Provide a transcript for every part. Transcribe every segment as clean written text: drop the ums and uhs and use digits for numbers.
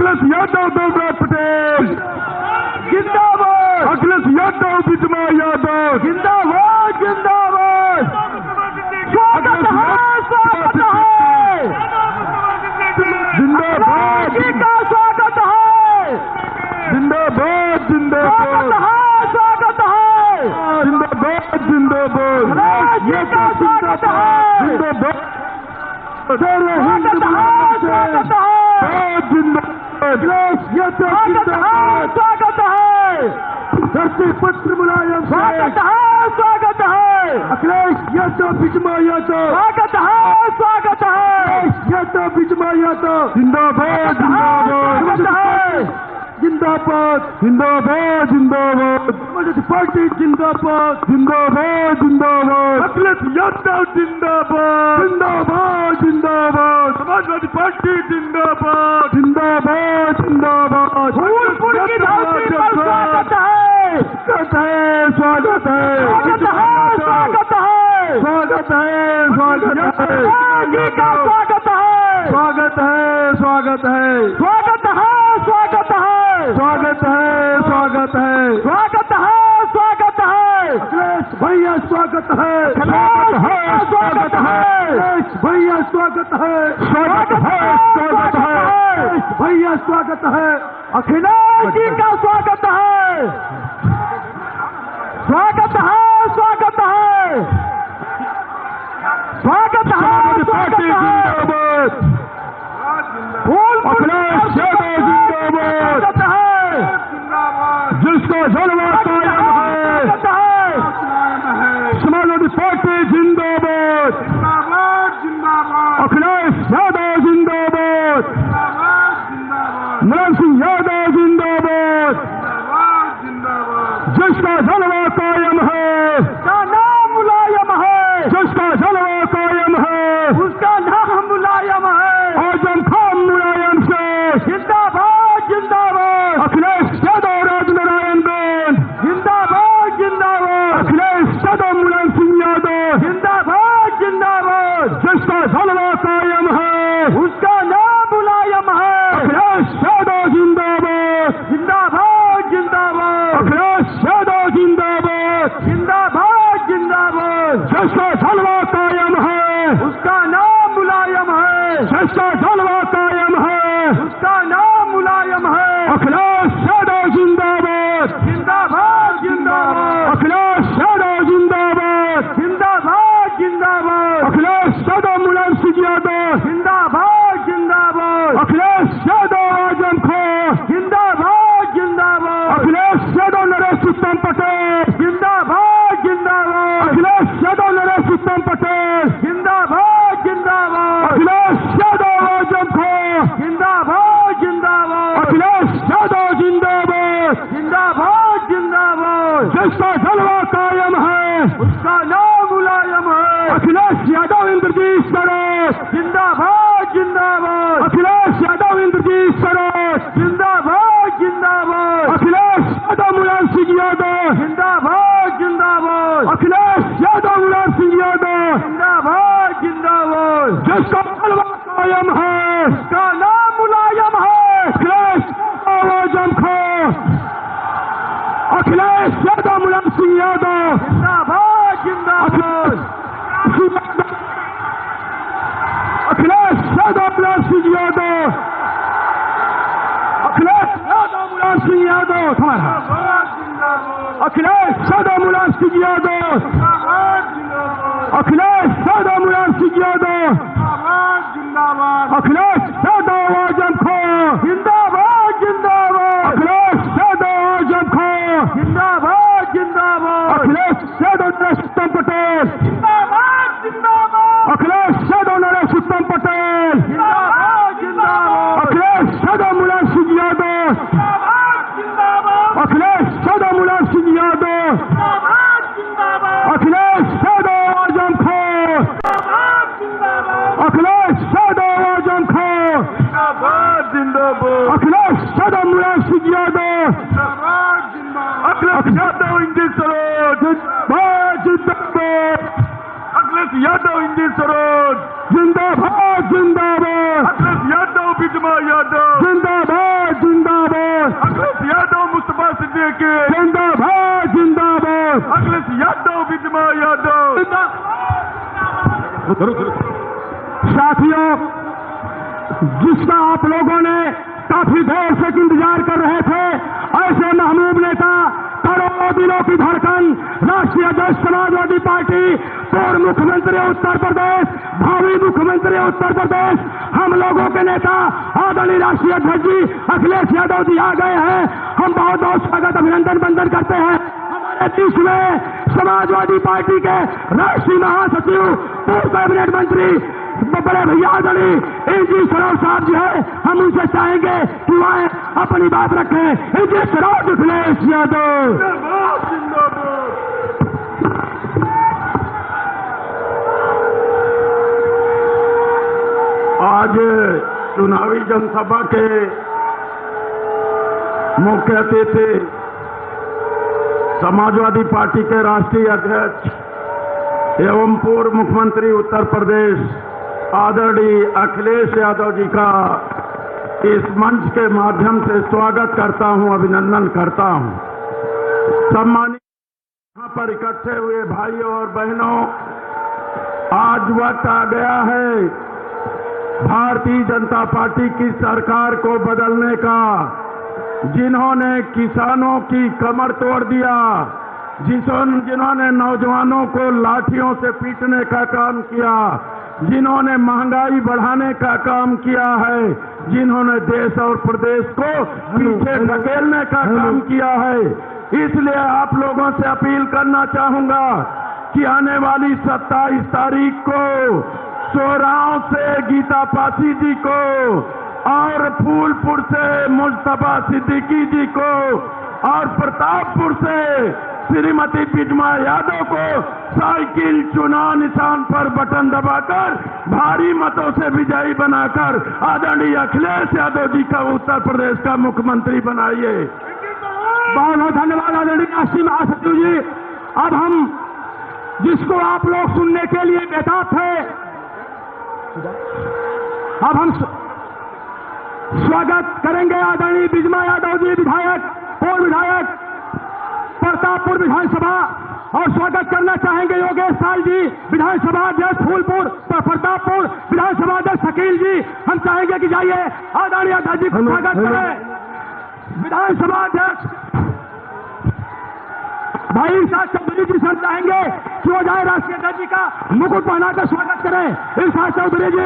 अखिलेश यादव देवराज पटेल जिंदाबाद, अखिलेश यादव विजमा यादव जिंदाबाद जिंदाबाद। स्वागत है, स्वागत है, जिंदाबाद जी का स्वागत है, जिंदाबाद स्वागत जिंदाबाद है, स्वागत है, जिंदाबाद जिंदाबाद जी का स्वागत है, जिंदाबाद स्वागत है, स्वागत है, स्वागत है, स्वागत है, धरती पुत्र मुलायम स्वागत है, स्वागत है, अखिलेश यादव विजमा यादव स्वागत है, स्वागत है, यादव विजमा यादव जिंदाबाद स्वागत है, जिंदाबाद जिंदाबाद जिंदाबाद समाजवादी पार्टी जिंदाबाद जिंदाबाद जिंदाबाद अखिलेश यादव जिंदाबाद जिंदाबाद जिंदाबाद समाजवादी पार्टी जिंदाबाद जिंदाबाद जिंदाबाद फूलपुर की धरती पर स्वागत है, स्वागत है स्वागत है स्वागत है, स्वागत है, स्वागत है स्वागत है जी का स्वागत है, स्वागत है स्वागत है स्वागत है, स्वागत है, स्वागत है स्वागत है स्वागत है, स्वागत है, अखिलेश भैया स्वागत है स्वागत है, स्वागत है, अखिलेश भैया स्वागत है स्वागत है, स्वागत है, भैया स्वागत है अखिलेश जी का स्वागत है, स्वागत है, स्वागत है, स्वागत है, समाजवादी स्वागत पार्टी है, जिंदाबाद फूलपुर अखिलेश यादव जिंदाबाद स्वागत है, जिसका जलवा कायम है स्वागत है, समाजवादी पार्टी जिंदाबाद अखिलेश यादव जिंदाबाद मुलायम सिंह यादव जिंदाबाद जिसका जलवा कायम है उसका नाम मुलायम है, जिसका जलवा कायम है उसका नाम मुलायम है, आजम खान मुलायम से जिंदाबाद जिंदाबाद, अखिलेश यादव राजनारायण बेन जिंदाबाद जिंदाबाद, अखिलेश यादव मुलायम सिंह यादव जिंदाबाद जिंदाबाद, जिसका जलवा कायम है उसका नाम मुलायम है, अखिलेश यादव जिंदाबाद जिंदाबाद जिंदाबाद, अखिलेश यादव जिंदाबाद जिंदाबाद जिंदाबाद, जिसका जलवा कायम है उसका नाम मुलायम है, जिसका जलवा कायम है उसका नाम मुलायम है, अखिलेश यादव जिंदाबाद जिंदाबाद जिंदाबाद, अखिलेश यादव जिंदाबाद जिंदाबाद जिंदाबाद, अखिलेश यादव मुलायम सिंह यादव जिंदाबाद जिंदाबाद, अखिलेश यादव आजम खान जिंदाबाद जिंदाबाद, अखिलेश यादव नरेश उत्तम पटेल जिंदाबाद जिंदाबाद, अखिलेश यादव नरेश उत्तम पटेल जिंदाबाद जिंदाबाद, अखिलेश यादव आजम खान जिंदाबाद जिंदाबाद, अखिलेश यादव जिंदाबाद जिंदाबाद जिंदाबाद, जिसका जलवा कायम है उसका नाम मुलायम है, अखिलेश यादव इंद्रजीत सरोज जिंदाबाद जिंदाबाद, अखिलेश यादव इंद्रजीत सरोज जिंदाबाद जिंदाबाद, अखिलेश यादव मुलायम सिंह यादव जिंदाबाद जिंदाबाद, अखिलेश यादव मुलायम सिंह यादव जिंदाबाद जिंदाबाद, जिसका जलवा कायम है उसका नाम मुलायम है, अखिलेश यादव आजम खान अखिलेश यादव मुलायम सिंह यादव जिंदाबाद जिंदाबाद, अखिलेश यादव मुलायम सिंह यादव अखिलेश यादव मुलायम सिंह यादव अखिलेश यादव मुलायम सिंह यादव अखिलेश यादव मुलायम सिंह यादव अखिलेश यादव आजम खान जिंदाबाद जिंदाबाद, अखिलेश यादव आजम खान जिंदाबाद जिंदाबाद, अखिलेश यादव नरेश उत्तम पटेल जिंदाबाद जिंदाबाद, अखिलेश यादव नरेश उत्तम पटेल जिंदाबाद जिंदाबाद, अखिलेश यादव मुलायम सिंह यादव जिंदाबाद अखिलेश यादव मुलायम सिंह यादव जिंदाबाद, अखिलेश यादव आजम खान अखिलेश यादव आजम खान अखिलेश यादव मुलायम सिंह यादव अखिलेश यादव इंद्रजीत सरोज जिंदाबाद अखिलेश यादव इंद्रजीत सरोज जिंदाबाद जिंदाबाद अखिलेश यादव विजमा यादव जिंदाबाद सिद्दीकी जिंदाबाद जिंदाबाद। अखिलेश यादव विजमा यादव। साथियों, जिसका आप लोगों ने काफी देर से इंतजार कर रहे थे, ऐसे महबूब नेता, करोड़ों दिलों की धड़कन, राष्ट्रीय अध्यक्ष समाजवादी पार्टी, पूर्व मुख्यमंत्री उत्तर प्रदेश, भावी मुख्यमंत्री उत्तर प्रदेश, हम लोगों के नेता आदरणीय राष्ट्रीय अध्यक्ष जी अखिलेश यादव जी आ गए हैं। हम बहुत बहुत स्वागत अभिनंदन वंदन करते हैं। हमारे बीच में समाजवादी पार्टी के राष्ट्रीय महासचिव, पूर्व कैबिनेट मंत्री बड़े भैया आदरणीय इंजी सरोज साहब जी है। हम उनसे चाहेंगे कि वह अपनी बात रखें। इंजी सरोज अखिलेश यादव। आज चुनावी जनसभा के मुख्य अतिथि समाजवादी पार्टी के राष्ट्रीय अध्यक्ष एवं पूर्व मुख्यमंत्री उत्तर प्रदेश आदरणीय अखिलेश यादव जी का इस मंच के माध्यम से स्वागत करता हूं, अभिनंदन करता हूं। सम्मानित यहां पर इकट्ठे हुए भाइयों और बहनों, आज वक्त आ गया है भारतीय जनता पार्टी की सरकार को बदलने का। जिन्होंने किसानों की कमर तोड़ दिया, जिन्होंने नौजवानों को लाठियों से पीटने का काम किया, जिन्होंने महंगाई बढ़ाने का काम किया है, जिन्होंने देश और प्रदेश को पीछे धकेलने का काम किया है, इसलिए आप लोगों से अपील करना चाहूंगा कि आने वाली 27 तारीख को सोराव से गीता पासी जी को और फूलपुर से मुस्तफा सिद्दीकी जी को और प्रतापपुर से श्रीमती बिजमा यादव को साइकिल चुनाव निशान पर बटन दबाकर भारी मतों से विजयी बनाकर आदरणीय अखिलेश यादव जी का उत्तर प्रदेश का मुख्यमंत्री बनाइए। बहुत बहुत धन्यवाद आदरणीय राष्ट्रीय महासचिव जी। अब हम जिसको आप लोग सुनने के लिए बेताब थे, अब हम स्वागत करेंगे आदरणीय बिजमा यादव जी, विधायक, पूर्व विधायक प्रतापपुर विधानसभा, और स्वागत करना चाहेंगे योगेश साल जी, विधानसभा अध्यक्ष फूलपुर प्रतापपुर, विधानसभा अध्यक्ष शकील जी। हम चाहेंगे कि जाइए आदरणीय अध्यक्ष जी को स्वागत करें। विधानसभा अध्यक्ष भाई इरशाद चौधरी जी से हम चाहेंगे कि वो जाए राष्ट्रीय अध्यक्ष जी का मुकुट पहनाकर स्वागत करें। इरशाद चौधरी जी।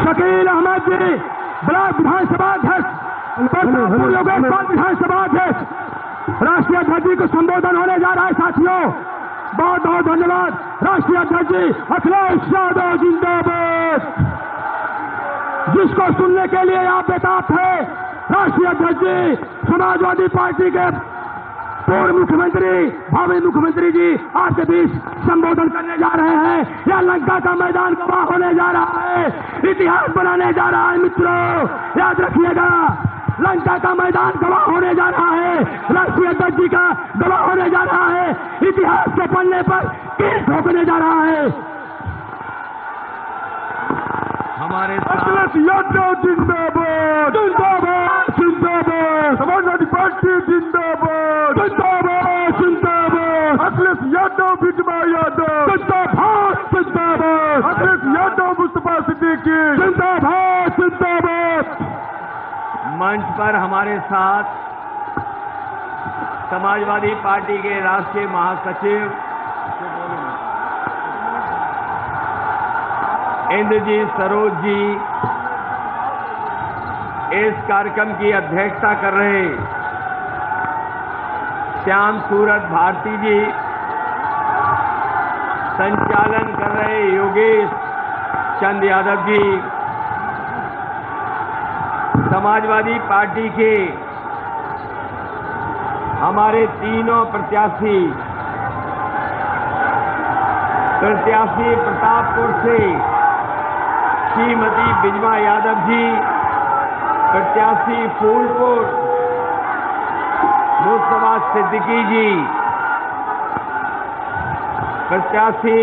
शकील अहमद जी, ब्लॉक विधानसभा अध्यक्ष, प्रतापपुर योगेश पाल विधानसभा अध्यक्ष। राष्ट्रीय अध्यक्ष जी को संबोधन होने जा रहा है साथियों। बहुत बहुत धन्यवाद। राष्ट्रीय अध्यक्ष जी अखिलेश यादव जिंदाबाद। जिसको सुनने के लिए आप बेताब थे, राष्ट्रीय अध्यक्ष जी समाजवादी पार्टी के पूर्व मुख्यमंत्री, भावी मुख्यमंत्री जी आपके बीच संबोधन करने जा रहे हैं। यह लंका का मैदान गवाह होने जा रहा है, इतिहास बनाने जा रहा है। मित्रों याद रखिएगा, लंका का मैदान गवाह होने जा रहा है, राष्ट्रीय अध्यक्ष जी का गवाह होने जा रहा है, इतिहास के पन्ने पर कील ठोकने जा रहा है। हमारे अखिलेश यादव जिंदाबाद जिंदाबाद जिंदाबाद। समाजवादी पार्टी जिंदाबाद जिंदाबाद जिंदाबाद। अखिलेश यादव बिजमा यादव जिंदाबाद जिंदाबाद। अखिलेश यादव मुस्तफा सिद्दीकी जिंदाबाद जिंदाबाद। मंच पर हमारे साथ समाजवादी पार्टी के राष्ट्रीय महासचिव इंद्रजीत सरोज जी इस कार्यक्रम की अध्यक्षता कर रहे श्याम सूरत भारती जी, संचालन कर रहे योगेश चंद यादव जी, समाजवादी पार्टी के हमारे तीनों प्रत्याशी प्रतापपुर से श्रीमती बिजमा यादव जी, प्रत्याशी फूलपुर मुस्तफा सिद्दीकी जी, प्रत्याशी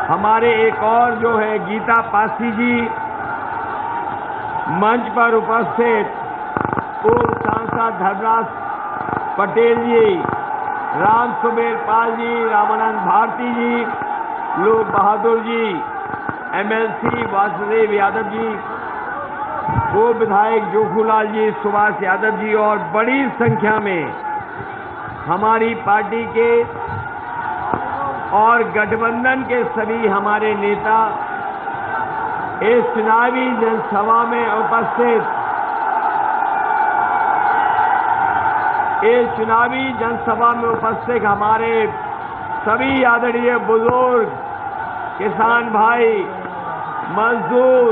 हमारे एक और जो है गीता पासी जी, मंच पर उपस्थित पूर्व सांसद धर्मराज पटेल जी, राम सुमेर पाल जी, रामानंद भारती जी, लोक बहादुर जी, एमएलसी वासुदेव यादव जी, पूर्व विधायक जोखूलाल जी, सुभाष यादव जी और बड़ी संख्या में हमारी पार्टी के और गठबंधन के सभी हमारे नेता इस चुनावी जनसभा में उपस्थित हमारे सभी आदरणीय बुजुर्ग, किसान भाई, मजदूर,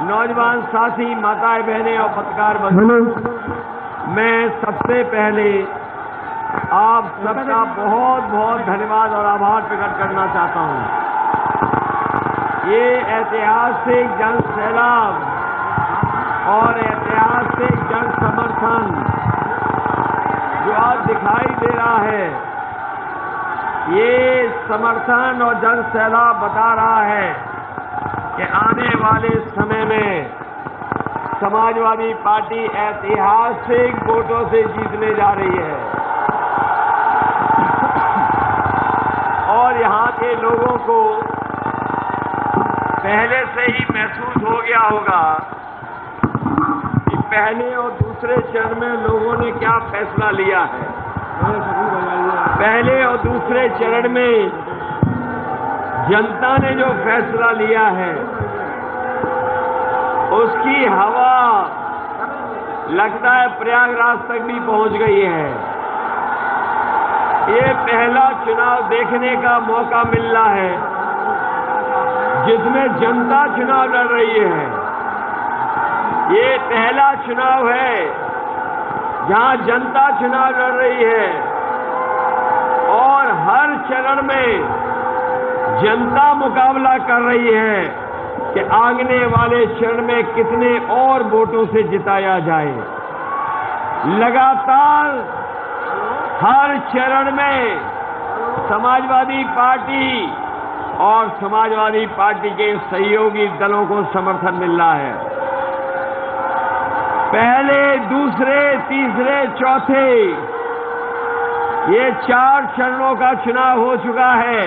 नौजवान साथी, माताएं बहनें और पत्रकार बंधु, मैं सबसे पहले आप सबका बहुत बहुत धन्यवाद और आभार प्रकट करना चाहता हूं। ये ऐतिहासिक जन सैलाब और ऐतिहासिक जन समर्थन जो आज दिखाई दे रहा है, ये समर्थन और जन सैलाब बता रहा है कि आने वाले समय में समाजवादी पार्टी ऐतिहासिक वोटों से जीतने जा रही है और यहाँ के लोगों को पहले से ही महसूस हो गया होगा कि पहले और दूसरे चरण में लोगों ने क्या फैसला लिया है। पहले और दूसरे चरण में जनता ने जो फैसला लिया है उसकी हवा लगता है प्रयागराज तक भी पहुंच गई है। ये पहला चुनाव देखने का मौका मिल रहा है जिसमें जनता चुनाव लड़ रही है। ये पहला चुनाव है जहां जनता चुनाव लड़ रही है और हर चरण में जनता मुकाबला कर रही है कि आगने वाले चरण में कितने और वोटों से जिताया जाए। लगातार हर चरण में समाजवादी पार्टी और समाजवादी पार्टी के सहयोगी दलों को समर्थन मिल रहा है। पहले, दूसरे, तीसरे, चौथे, ये 4 चरणों का चुनाव हो चुका है।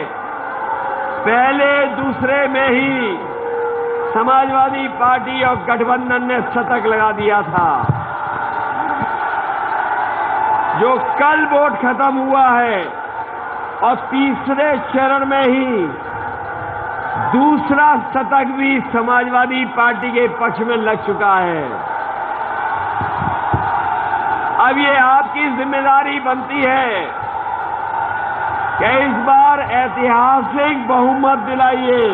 पहले, दूसरे में ही समाजवादी पार्टी और गठबंधन ने शतक लगा दिया था। जो कल वोट खत्म हुआ है और तीसरे चरण में ही दूसरा शतक भी समाजवादी पार्टी के पक्ष में लग चुका है। अब ये आपकी जिम्मेदारी बनती है कि इस बार ऐतिहासिक बहुमत दिलाइए।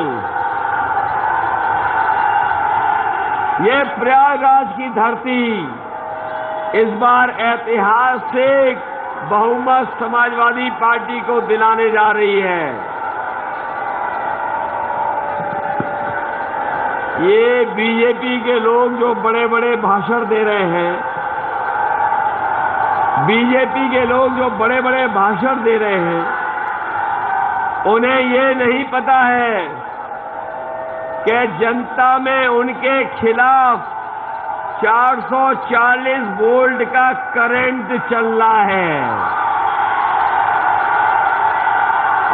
ये प्रयागराज की धरती इस बार ऐतिहासिक बहुमत समाजवादी पार्टी को दिलाने जा रही है। ये बीजेपी के लोग जो बड़े बड़े भाषण दे रहे हैं, बीजेपी के लोग जो बड़े बड़े भाषण दे रहे हैं, उन्हें ये नहीं पता है कि जनता में उनके खिलाफ 440 वोल्ट का करंट चल रहा है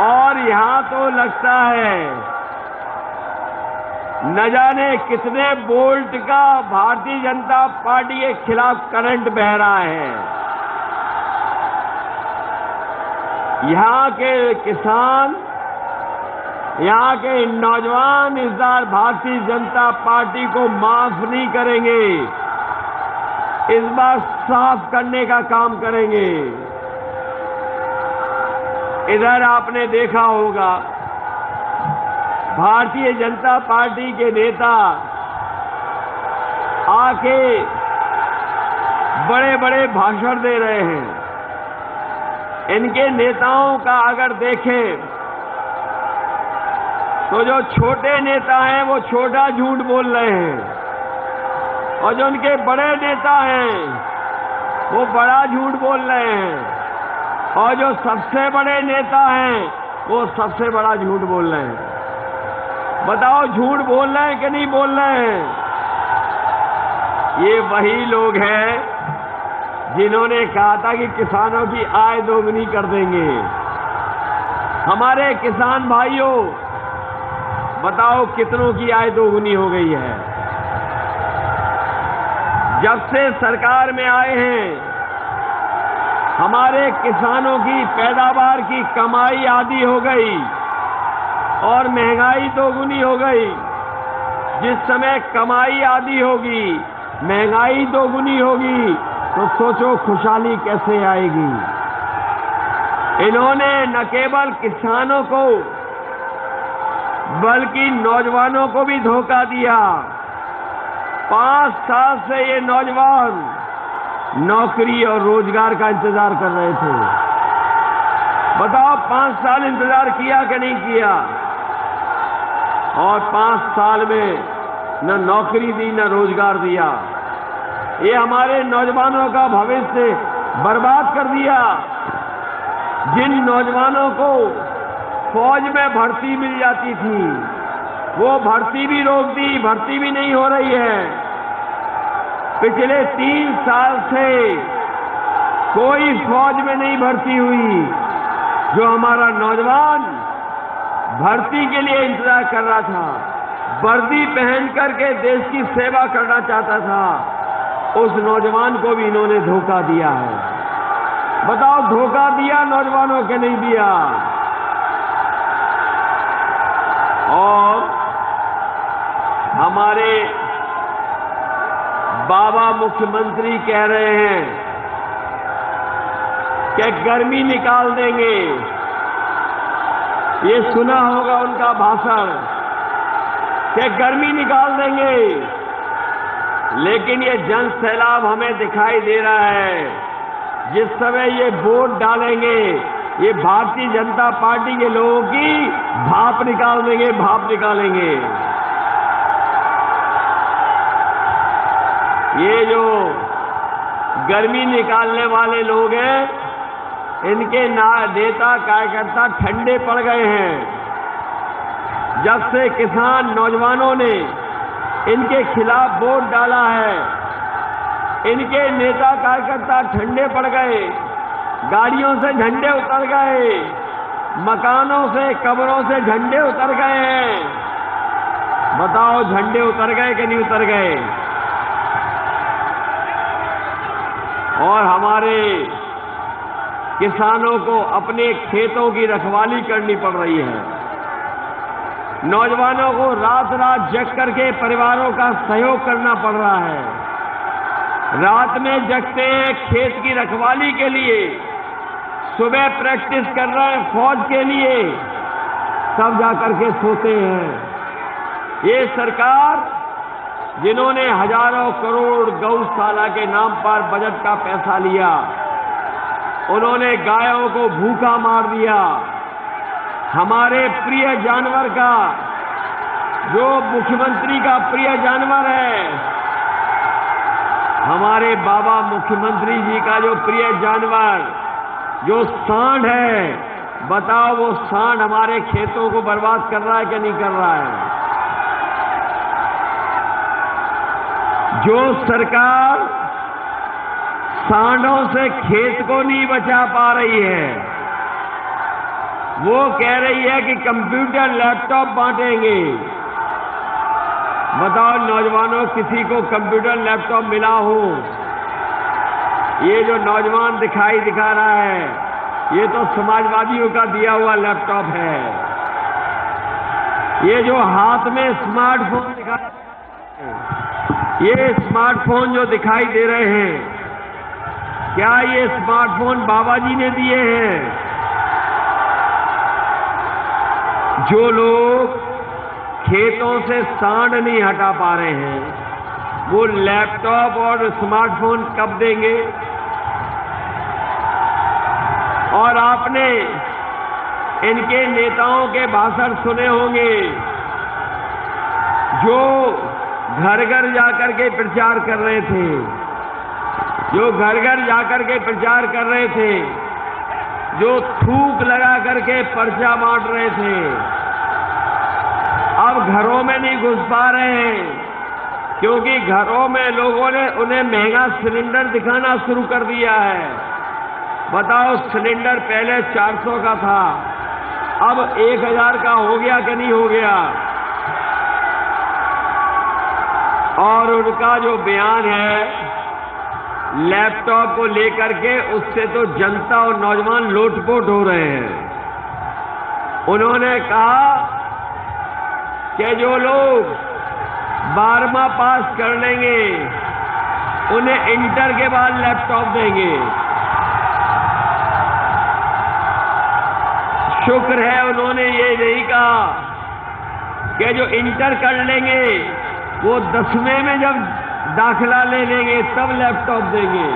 और यहां तो लगता है न जाने कितने वोल्ट का भारतीय जनता पार्टी के खिलाफ करंट बह रहा है। यहाँ के किसान, यहाँ के नौजवान इस बार भारतीय जनता पार्टी को माफ नहीं करेंगे। इस बार साफ करने का काम करेंगे। इधर आपने देखा होगा भारतीय जनता पार्टी के नेता आके बड़े बड़े भाषण दे रहे हैं। इनके नेताओं का अगर देखें तो जो छोटे नेता हैं वो छोटा झूठ बोल रहे हैं और जो उनके बड़े नेता हैं वो बड़ा झूठ बोल रहे हैं और जो सबसे बड़े नेता हैं वो सबसे बड़ा झूठ बोल रहे हैं। बताओ झूठ बोल रहे हैं कि नहीं बोल रहे हैं? ये वही लोग हैं जिन्होंने कहा था कि किसानों की आय दोगुनी कर देंगे। हमारे किसान भाइयों, बताओ कितनों की आय दोगुनी हो गई है? जब से सरकार में आए हैं हमारे किसानों की पैदावार की कमाई आधी हो गई और महंगाई दोगुनी हो गई। जिस समय कमाई आधी होगी, महंगाई दोगुनी होगी, तो सोचो खुशहाली कैसे आएगी। इन्होंने न केवल किसानों को बल्कि नौजवानों को भी धोखा दिया। 5 साल से ये नौजवान नौकरी और रोजगार का इंतजार कर रहे थे। बताओ 5 साल इंतजार किया कि नहीं किया? और 5 साल में न नौकरी दी न रोजगार दिया। ये हमारे नौजवानों का भविष्य बर्बाद कर दिया। जिन नौजवानों को फौज में भर्ती मिल जाती थी, वो भर्ती भी रोक दी, भर्ती भी नहीं हो रही है। पिछले 3 साल से कोई फौज में नहीं भर्ती हुई। जो हमारा नौजवान भर्ती के लिए इंतजार कर रहा था, वर्दी पहन करके देश की सेवा करना चाहता था, उस नौजवान को भी इन्होंने धोखा दिया है। बताओ धोखा दिया नौजवानों के नहीं दिया? और हमारे बाबा मुख्यमंत्री कह रहे हैं कि गर्मी निकाल देंगे। ये सुना होगा उनका भाषण कि गर्मी निकाल देंगे। लेकिन ये जन सैलाब हमें दिखाई दे रहा है। जिस समय ये वोट डालेंगे, ये भारतीय जनता पार्टी के लोगों की भाप निकाल देंगे, भाप निकालेंगे। ये जो गर्मी निकालने वाले लोग हैं, इनके नेता कार्यकर्ता ठंडे पड़ गए हैं। जब से किसान नौजवानों ने इनके खिलाफ वोट डाला है, इनके नेता कार्यकर्ता ठंडे पड़ गए। गाड़ियों से झंडे उतर गए, मकानों से कब्रों से झंडे उतर गए हैं। बताओ झंडे उतर गए कि नहीं उतर गए? और हमारे किसानों को अपने खेतों की रखवाली करनी पड़ रही है। नौजवानों को रात रात जग करके परिवारों का सहयोग करना पड़ रहा है। रात में जगते हैं खेत की रखवाली के लिए, सुबह प्रैक्टिस कर रहे हैं फौज के लिए, तब जाकर के सोते हैं। ये सरकार जिन्होंने हजारों करोड़ गौशाला के नाम पर बजट का पैसा लिया, उन्होंने गायों को भूखा मार दिया। हमारे प्रिय जानवर का, जो मुख्यमंत्री का प्रिय जानवर है, हमारे बाबा मुख्यमंत्री जी का जो प्रिय जानवर, जो सांड है, बताओ वो सांड हमारे खेतों को बर्बाद कर रहा है कि नहीं कर रहा है? जो सरकार सांडों से खेत को नहीं बचा पा रही है, वो कह रही है कि कंप्यूटर लैपटॉप बांटेंगे। बताओ नौजवानों, किसी को कंप्यूटर लैपटॉप मिला हो? ये जो नौजवान दिखा रहा है, ये तो समाजवादियों का दिया हुआ लैपटॉप है। ये जो हाथ में स्मार्टफोन दिखा रहा है, ये स्मार्टफोन जो दिखाई दे रहे हैं, क्या ये स्मार्टफोन बाबा जी ने दिए हैं? जो लोग खेतों से सांड नहीं हटा पा रहे हैं, वो लैपटॉप और स्मार्टफोन कब देंगे? और आपने इनके नेताओं के भाषण सुने होंगे, जो घर घर जाकर के प्रचार कर रहे थे, जो घर घर जाकर के प्रचार कर रहे थे, जो थूक लगा करके पर्चा बांट रहे थे। अब घरों में नहीं घुस पा रहे हैं, क्योंकि घरों में लोगों ने उन्हें महंगा सिलेंडर दिखाना शुरू कर दिया है। बताओ, सिलेंडर पहले 400 का था, अब 1000 का हो गया कि नहीं हो गया? और उनका जो बयान है लैपटॉप को लेकर के, उससे तो जनता और नौजवान लोटपोट हो रहे हैं। उन्होंने कहा कि जो लोग 12वां पास कर लेंगे उन्हें इंटर के बाद लैपटॉप देंगे। शुक्र है उन्होंने ये नहीं कहा कि जो इंटर कर लेंगे वो 10वें में जब दाखिला ले लेंगे तब लैपटॉप देंगे।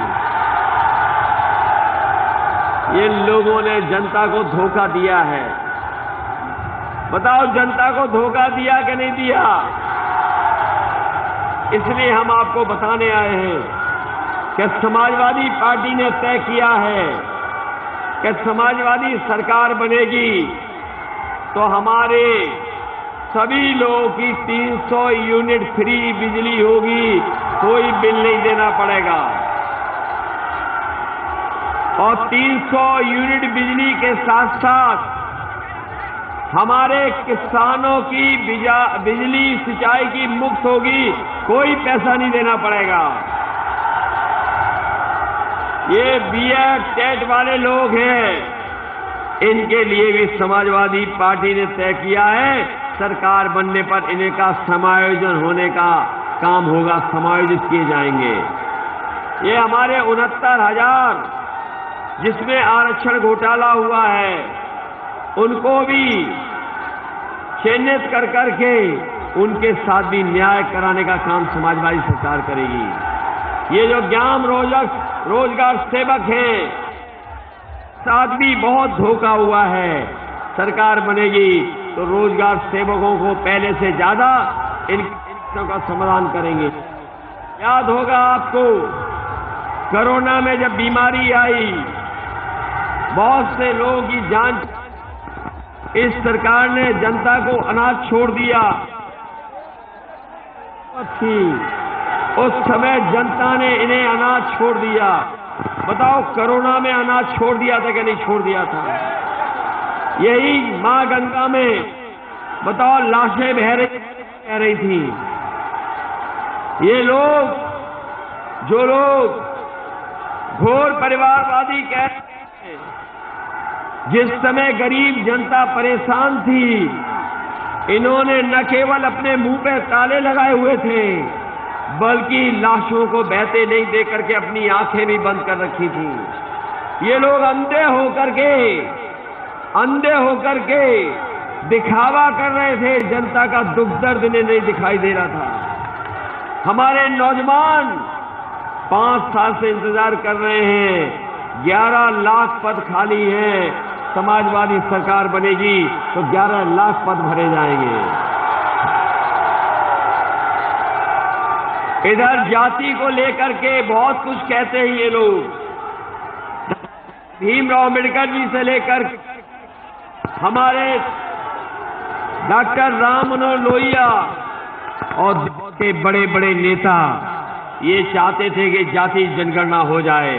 ये लोगों ने जनता को धोखा दिया है। बताओ, जनता को धोखा दिया कि नहीं दिया? इसलिए हम आपको बताने आए हैं कि समाजवादी पार्टी ने तय किया है कि समाजवादी सरकार बनेगी तो हमारे सभी लोगों की 300 यूनिट फ्री बिजली होगी, कोई बिल नहीं देना पड़ेगा। और 300 यूनिट बिजली के साथ साथ हमारे किसानों की बिजली सिंचाई की मुफ्त होगी, कोई पैसा नहीं देना पड़ेगा। ये बीएड टेट वाले लोग हैं, इनके लिए भी समाजवादी पार्टी ने तय किया है सरकार बनने पर इन्हें का समायोजन होने का काम होगा, समायोजित किए जाएंगे। ये हमारे 69,000 जिसमें आरक्षण घोटाला हुआ है उनको भी चिन्हित कर करके उनके साथ भी न्याय कराने का काम समाजवादी सरकार करेगी। ये जो ज्ञान रोजगार सेवक हैं साथ भी बहुत धोखा हुआ है। सरकार बनेगी तो रोजगार सेवकों को पहले से ज्यादा इन का समाधान करेंगे। याद होगा आपको, कोरोना में जब बीमारी आई बहुत से लोगों की जान, इस सरकार ने जनता को अनाज छोड़ दिया थी, उस समय जनता ने इन्हें अनाज छोड़ दिया। बताओ, कोरोना में अनाज छोड़ दिया था कि नहीं छोड़ दिया था? यही मां गंगा में बताओ लाशें बह रही थी। ये लोग, जो लोग घोर परिवारवादी कह रहे हैं, जिस समय गरीब जनता परेशान थी, इन्होंने न केवल अपने मुंह पे ताले लगाए हुए थे बल्कि लाशों को बहते नहीं देख करके अपनी आंखें भी बंद कर रखी थी। ये लोग अंधे होकर के दिखावा कर रहे थे, जनता का दुख दर्द इन्हें नहीं दिखाई दे रहा था। हमारे नौजवान 5 साल से इंतजार कर रहे हैं, 11 लाख पद खाली हैं। समाजवादी सरकार बनेगी तो 11 लाख पद भरे जाएंगे। इधर जाति को लेकर के बहुत कुछ कहते हैं ये लोग। भीमराव अम्बेडकर जी से लेकर हमारे डॉक्टर राम मनोहर लोहिया और के बड़े बड़े नेता ये चाहते थे कि जाति जनगणना हो जाए,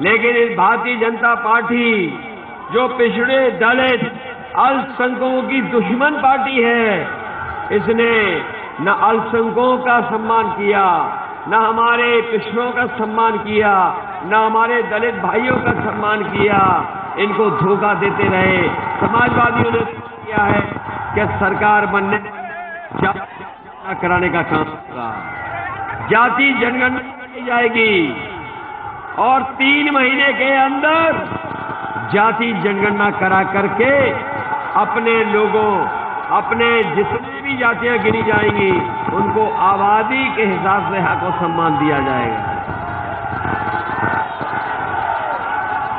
लेकिन इस भारतीय जनता पार्टी जो पिछड़े दलित अल्पसंख्यकों की दुश्मन पार्टी है, इसने न अल्पसंख्यकों का सम्मान किया, न हमारे पिछड़ों का सम्मान किया, न हमारे दलित भाइयों का सम्मान किया। इनको धोखा देते रहे। समाजवादियों ने किया है कि सरकार बनने जाति कराने का काम होगा, जाति जनगणना की जाएगी और 3 महीने के अंदर जाति जनगणना करा करके अपने लोगों, अपने जितनी भी जातियां गिनी जाएंगी उनको आबादी के हिसाब से हक और सम्मान दिया जाएगा।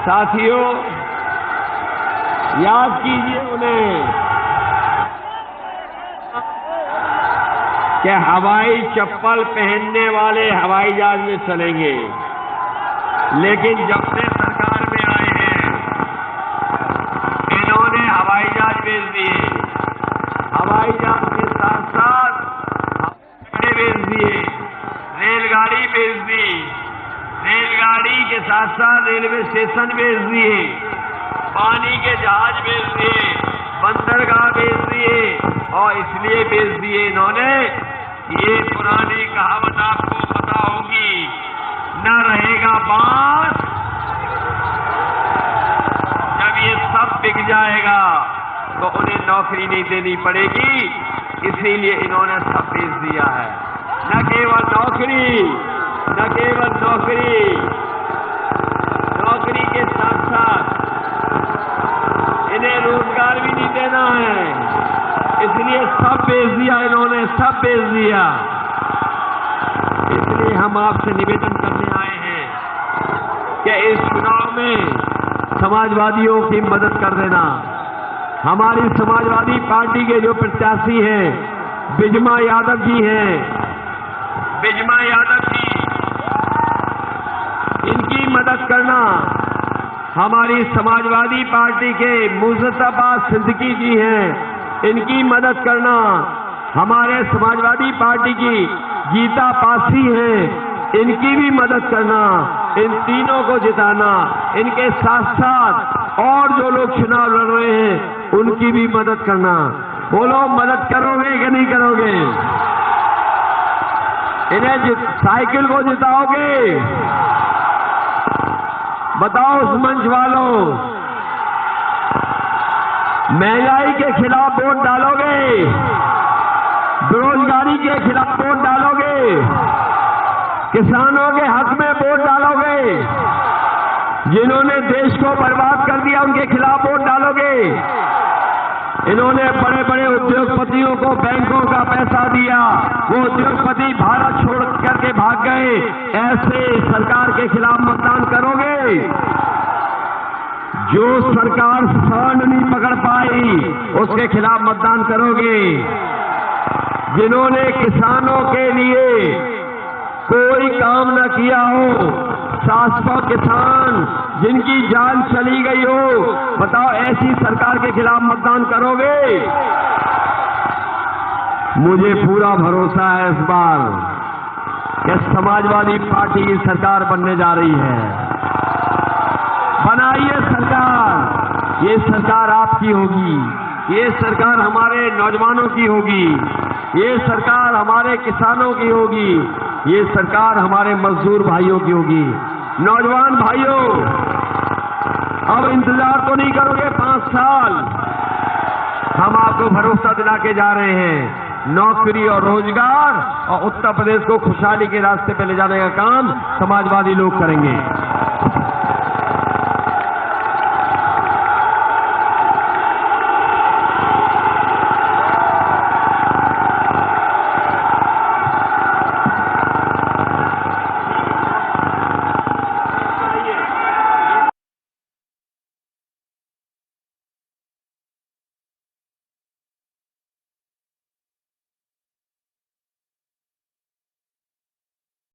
साथियों, याद कीजिए उन्हें कि हवाई चप्पल पहनने वाले हवाई जहाज में चलेंगे, लेकिन जब से सरकार में आए हैं इन्होंने हवाई जहाज भेज दिए। हवाई जहाज के रेलवे स्टेशन बेच दिए, पानी के जहाज बेच दिए, बंदरगाह बेच दिए, और इसलिए बेच दिए इन्होंने। ये पुरानी कहावत आपको पता होगी, न रहेगा बांस, जब ये सब बिक जाएगा तो उन्हें नौकरी नहीं देनी पड़ेगी, इसीलिए इन्होंने सब बेच दिया है। न केवल नौकरी, न केवल नौकरी, नौकरी के साथ साथ इन्हें रोजगार भी नहीं देना है, इसलिए सब बेच दिया इन्होंने, सब बेच दिया। इसलिए हम आपसे निवेदन करने आए हैं कि इस चुनाव में समाजवादियों की मदद कर देना। हमारी समाजवादी पार्टी के जो प्रत्याशी हैं बिजमा यादव जी हैं, बिजमा यादव जी, इनकी मदद करना। हमारी समाजवादी पार्टी के मुस्तफा सिद्दीकी जी हैं, इनकी मदद करना। हमारे समाजवादी पार्टी की गीता पासी हैं, इनकी भी मदद करना। इन तीनों को जिताना। इनके साथ साथ और जो लोग चुनाव लड़ रहे हैं उनकी भी मदद करना। बोलो, मदद करोगे कि नहीं करोगे? इन्हें साइकिल को जिताओगे? बताओ उस मंच वालों, महंगाई के खिलाफ वोट डालोगे? बेरोजगारी के खिलाफ वोट डालोगे? किसानों के हक में वोट डालोगे? जिन्होंने देश को बर्बाद कर दिया उनके खिलाफ वोट डालोगे? इन्होंने बड़े बड़े उद्योगपतियों को बैंकों का पैसा दिया, वो उद्योगपति भारत छोड़ करके भाग गए, ऐसे सरकार के खिलाफ मतदान करोगे? जो सरकार सांड नहीं पकड़ पाई उसके खिलाफ मतदान करोगे? जिन्होंने किसानों के लिए कोई काम न किया हो, 700 किसान जिनकी जान चली गई हो, बताओ ऐसी सरकार के खिलाफ मतदान करोगे? मुझे पूरा भरोसा है इस बार कि समाजवादी पार्टी की सरकार बनने जा रही है। बनाइए सरकार, ये सरकार आपकी होगी, ये सरकार हमारे नौजवानों की होगी, ये सरकार हमारे किसानों की होगी, ये सरकार हमारे मजदूर भाइयों की होगी। नौजवान भाइयों, अब इंतजार तो नहीं करोगे 5 साल? हम आपको भरोसा दिला के जा रहे हैं, नौकरी और रोजगार और उत्तर प्रदेश को खुशहाली के रास्ते पे ले जाने का काम समाजवादी लोग करेंगे।